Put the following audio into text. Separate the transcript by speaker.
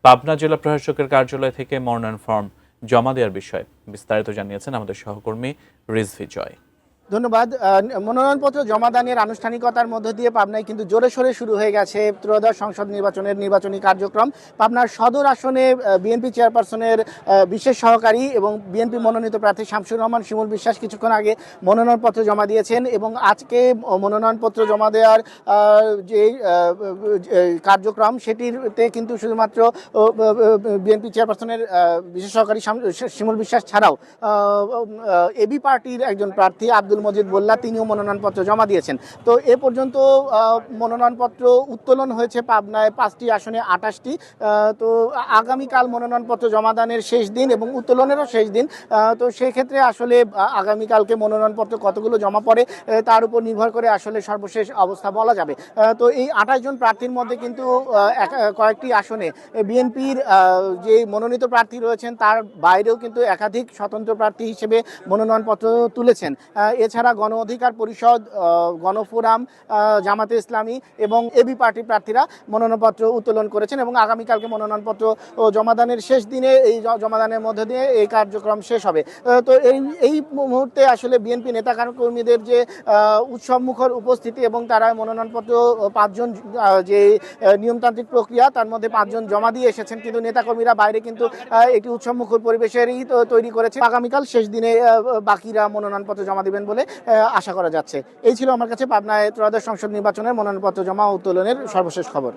Speaker 1: পাবনা জেলা প্রশাসকের কার্যালয় থেকে মনোনয়ন ফর্ম জমা দেওয়ার বিষয়ে বিস্তারিত জানিয়েছেন আমাদের সহকর্মী রিজভি জয়।
Speaker 2: ধন্যবাদ। মনোনয়নপত্র জমাদানের আনুষ্ঠানিকতার মধ্য দিয়ে পাবনায় কিন্তু জোরে সোরে শুরু হয়ে গেছে ত্রয়োদশ সংসদ নির্বাচনের নির্বাচনী কার্যক্রম। পাবনার সদর আসনে বিএনপি চেয়ারপারসনের বিশেষ সহকারী এবং বিএনপি মনোনীত প্রার্থী শামসুর রহমান শিমুল বিশ্বাস কিছুক্ষণ আগে মনোনয়নপত্র জমা দিয়েছেন এবং আজকে মনোনয়নপত্র জমা দেওয়ার যে কার্যক্রম সেটিতে কিন্তু শুধুমাত্র বিএনপি চেয়ারপারসনের বিশেষ সহকারী শিমুল বিশ্বাস ছাড়াও এবি পার্টির একজন প্রার্থী আব্দুল মজিদ মোল্লা তিনিও মনোনয়নপত্র জমা দিয়েছেন। তো এ পর্যন্ত মনোনয়নপত্র উত্তোলন হয়েছে পাবনায় 5টি আসনে 28টি। তো আগামীকাল মনোনয়নপত্র জমাদানের শেষ দিন এবং উত্তোলনেরও শেষ দিন। তো সেই ক্ষেত্রে আসলে আগামীকালকে মনোনয়নপত্র কতগুলো জমা পড়ে তার উপর নির্ভর করে আসলে সর্বশেষ অবস্থা বলা যাবে। তো এই 28 জন প্রার্থীর মধ্যে কিন্তু কয়েকটি আসনে বিএনপির যে মনোনীত প্রার্থী রয়েছেন তার বাইরেও কিন্তু একাধিক স্বতন্ত্র প্রার্থী হিসেবে মনোনয়নপত্র তুলেছেন। এছাড়া গণ অধিকার পরিষদ, গণফোরাম, জামাতে ইসলামী এবং এবি পার্টির প্রার্থীরা মনোনয়নপত্র উত্তোলন করেছেন এবং আগামীকালকে মনোনয়নপত্র জমাদানের শেষ দিনে এই জমাদানের মধ্য দিয়ে এই কার্যক্রম শেষ হবে। তো এই মুহূর্তে আসলে বিএনপি নেতাকর্মীদের যে উৎসবমুখর উপস্থিতি এবং তারা মনোনয়নপত্র 5 জন যে নিয়মতান্ত্রিক প্রক্রিয়া তার মধ্যে 5 জন জমা দিয়ে এসেছেন, কিন্তু নেতাকর্মীরা বাইরে কিন্তু একটি উৎসবমুখর পরিবেশেরই তৈরি করেছে। আগামীকাল শেষ দিনে বাকিরা মনোনয়নপত্র জমা দিবেন বলে আশা করা যাচ্ছে। এই ছিল আমার কাছে পাবনায় ত্রয়োদশ সংসদ নির্বাচনের মনোনয়নপত্র জমা উত্তোলনের সর্বশেষ খবর।